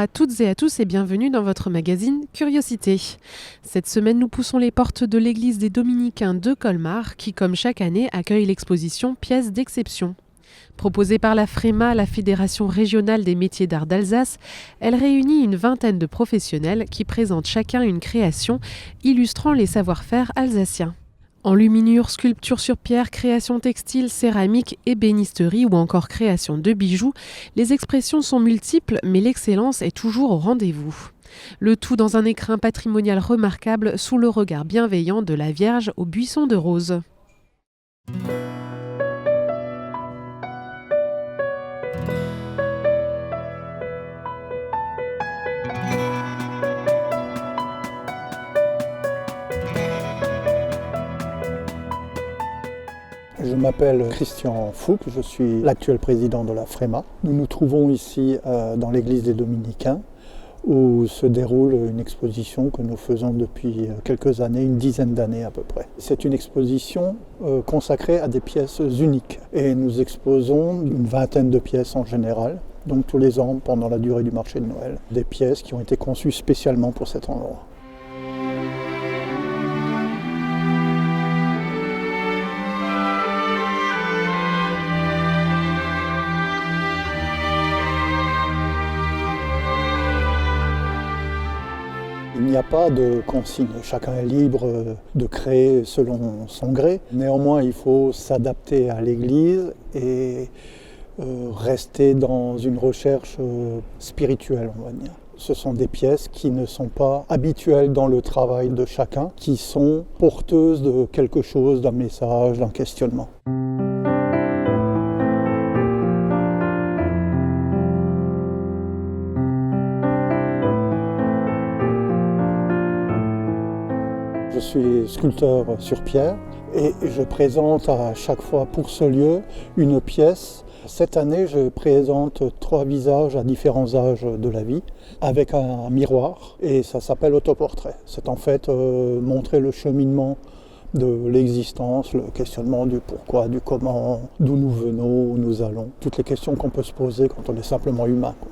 à toutes et à tous et bienvenue dans votre magazine Curiosité. Cette semaine, nous poussons les portes de l'église des Dominicains de Colmar qui, comme chaque année, accueille l'exposition Pièces d'exception. Proposée par la FREMA, la Fédération régionale des métiers d'art d'Alsace, elle réunit une vingtaine de professionnels qui présentent chacun une création illustrant les savoir-faire alsaciens. Enluminure, sculpture sur pierre, création textile, céramique, ébénisterie ou encore création de bijoux, les expressions sont multiples mais l'excellence est toujours au rendez-vous. Le tout dans un écrin patrimonial remarquable sous le regard bienveillant de la Vierge au buisson de roses. Je m'appelle Christian Fouque, je suis l'actuel président de la FREMA. Nous nous trouvons ici dans l'église des Dominicains où se déroule une exposition que nous faisons depuis quelques années, une dizaine d'années à peu près. C'est une exposition consacrée à des pièces uniques et nous exposons une vingtaine de pièces en général, donc tous les ans pendant la durée du marché de Noël. Des pièces qui ont été conçues spécialement pour cet endroit. Il n'y a pas de consigne, chacun est libre de créer selon son gré. Néanmoins, il faut s'adapter à l'église et rester dans une recherche spirituelle, on va dire. Ce sont des pièces qui ne sont pas habituelles dans le travail de chacun, qui sont porteuses de quelque chose, d'un message, d'un questionnement. Je suis sculpteur sur pierre et je présente à chaque fois pour ce lieu une pièce. Cette année, je présente 3 visages à différents âges de la vie avec un miroir et ça s'appelle autoportrait. C'est en fait montrer le cheminement de l'existence, le questionnement du pourquoi, du comment, d'où nous venons, où nous allons. Toutes les questions qu'on peut se poser quand on est simplement humain, quoi.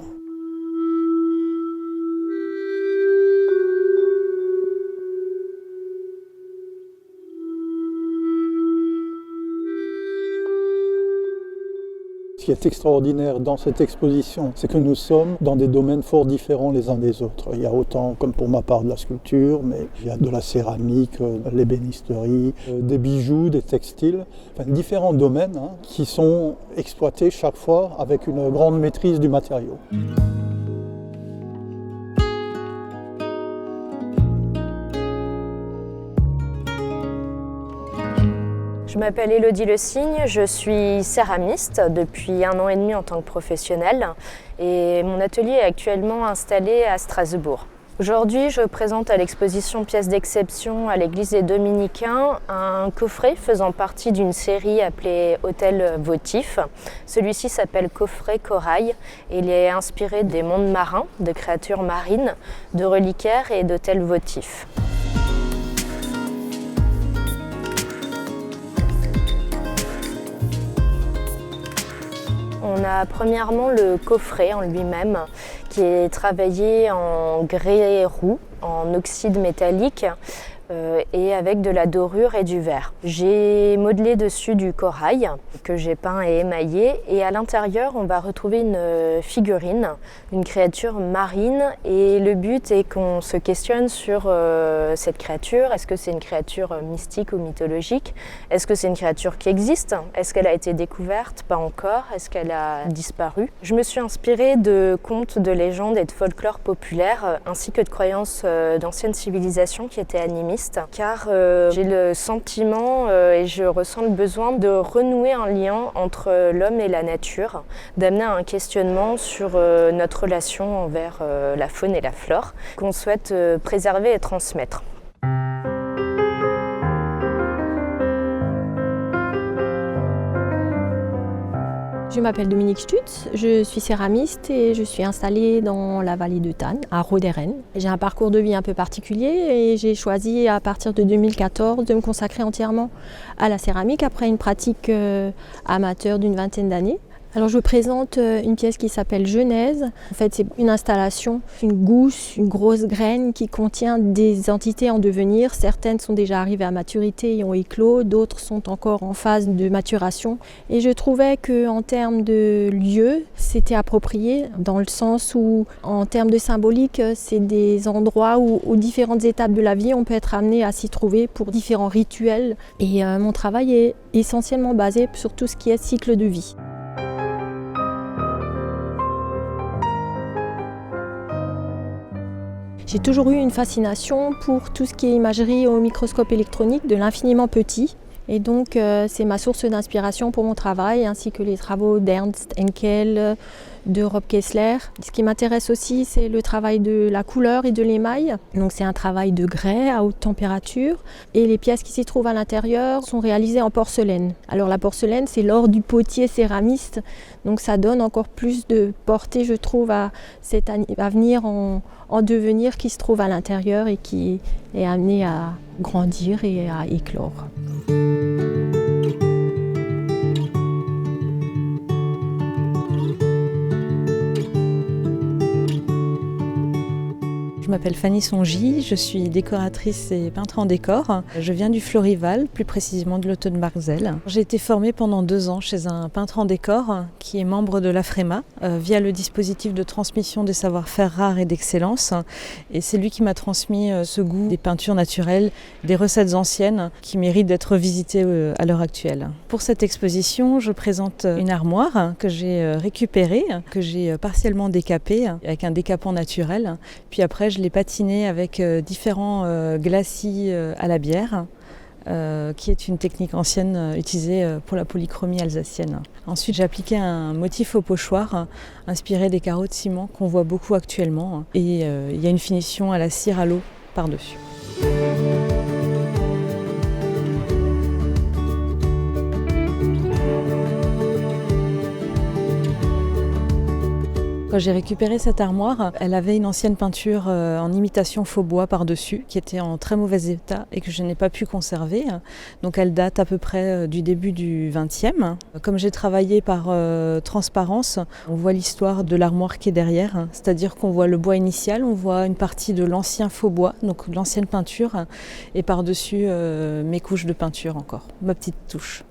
Ce qui est extraordinaire dans cette exposition, c'est que nous sommes dans des domaines fort différents les uns des autres. Il y a autant, comme pour ma part, de la sculpture, mais il y a de la céramique, de l'ébénisterie, des bijoux, des textiles, enfin différents domaines qui sont exploités chaque fois avec une grande maîtrise du matériau. Je m'appelle Élodie Le Cygne, je suis céramiste depuis 1 an et demi en tant que professionnelle et mon atelier est actuellement installé à Strasbourg. Aujourd'hui, je présente à l'exposition Pièces d'exception à l'église des Dominicains un coffret faisant partie d'une série appelée Hôtel Votif. Celui-ci s'appelle Coffret Corail et il est inspiré des mondes marins, de créatures marines, de reliquaires et d'hôtels votifs. On a premièrement le coffret en lui-même qui est travaillé en grès roux, en oxyde métallique et avec de la dorure et du verre. J'ai modelé dessus du corail que j'ai peint et émaillé et à l'intérieur on va retrouver une figurine, une créature marine et le but est qu'on se questionne sur cette créature. Est-ce que c'est une créature mystique ou mythologique? Est-ce que c'est une créature qui existe? Est-ce qu'elle a été découverte? Pas encore. Est-ce qu'elle a disparu? Je me suis inspirée de contes, de légendes et de folklore populaire ainsi que de croyances d'anciennes civilisations qui étaient animistes. Car j'ai le sentiment et je ressens le besoin de renouer un lien entre l'homme et la nature, d'amener un questionnement sur notre relation envers la faune et la flore qu'on souhaite préserver et transmettre. Je m'appelle Dominique Stutz, je suis céramiste et je suis installée dans la vallée de Thann, à Roderen. J'ai un parcours de vie un peu particulier et j'ai choisi à partir de 2014 de me consacrer entièrement à la céramique après une pratique amateur d'une 20aine d'années. Alors je présente une pièce qui s'appelle Genèse. En fait, c'est une installation, une gousse, une grosse graine qui contient des entités en devenir. Certaines sont déjà arrivées à maturité et ont éclos, d'autres sont encore en phase de maturation. Et je trouvais qu'en termes de lieu, c'était approprié dans le sens où, en termes de symbolique, c'est des endroits où, aux différentes étapes de la vie, on peut être amené à s'y trouver pour différents rituels. Et mon travail est essentiellement basé sur tout ce qui est cycle de vie. J'ai toujours eu une fascination pour tout ce qui est imagerie au microscope électronique de l'infiniment petit. Et donc c'est ma source d'inspiration pour mon travail, ainsi que les travaux d'Ernst Henkel, de Rob Kessler. Ce qui m'intéresse aussi, c'est le travail de la couleur et de l'émail. Donc c'est un travail de grès à haute température. Et les pièces qui s'y trouvent à l'intérieur sont réalisées en porcelaine. Alors la porcelaine, c'est l'or du potier céramiste. Donc ça donne encore plus de portée, je trouve, à cet avenir en devenir qui se trouve à l'intérieur et qui est amené à grandir et à éclore. Je m'appelle Fanny Songy, je suis décoratrice et peintre en décor. Je viens du Florival, plus précisément de l'Hôtel de Marzel. J'ai été formée pendant 2 ans chez un peintre en décor qui est membre de l'AFREMA via le dispositif de transmission des savoir-faire rares et d'excellence. Et c'est lui qui m'a transmis ce goût des peintures naturelles, des recettes anciennes qui méritent d'être visitées à l'heure actuelle. Pour cette exposition, je présente une armoire que j'ai récupérée, que j'ai partiellement décapée avec un décapant naturel. Puis après, je l'ai patinée avec différents glacis à la bière, qui est une technique ancienne utilisée pour la polychromie alsacienne. Ensuite, j'ai appliqué un motif au pochoir inspiré des carreaux de ciment qu'on voit beaucoup actuellement. Et il y a une finition à la cire à l'eau par-dessus. Quand j'ai récupéré cette armoire, elle avait une ancienne peinture en imitation faux bois par-dessus, qui était en très mauvais état et que je n'ai pas pu conserver. Donc elle date à peu près du début du XXe. Comme j'ai travaillé par transparence, on voit l'histoire de l'armoire qui est derrière, c'est-à-dire qu'on voit le bois initial, on voit une partie de l'ancien faux bois, donc de l'ancienne peinture, et par-dessus mes couches de peinture encore, ma petite touche.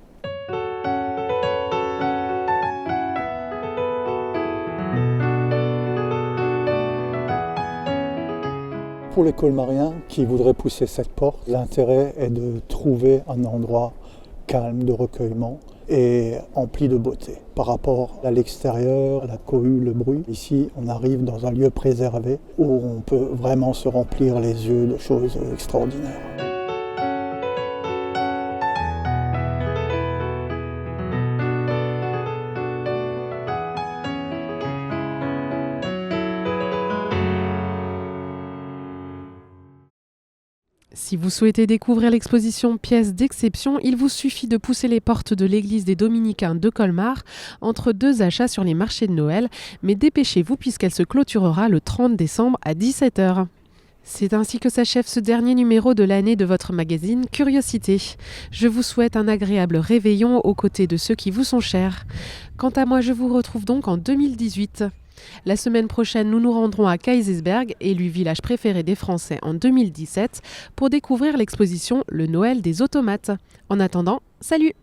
Pour les colmariens qui voudraient pousser cette porte, l'intérêt est de trouver un endroit calme de recueillement et empli de beauté. Par rapport à l'extérieur, la cohue, le bruit, ici on arrive dans un lieu préservé où on peut vraiment se remplir les yeux de choses extraordinaires. Si vous souhaitez découvrir l'exposition Pièces d'exception, il vous suffit de pousser les portes de l'église des Dominicains de Colmar entre 2 achats sur les marchés de Noël, mais dépêchez-vous puisqu'elle se clôturera le 30 décembre à 17h. C'est ainsi que s'achève ce dernier numéro de l'année de votre magazine Curiosité. Je vous souhaite un agréable réveillon aux côtés de ceux qui vous sont chers. Quant à moi, je vous retrouve donc en 2018. La semaine prochaine, nous nous rendrons à Kaysersberg, élu village préféré des Français en 2017, pour découvrir l'exposition Le Noël des automates. En attendant, salut!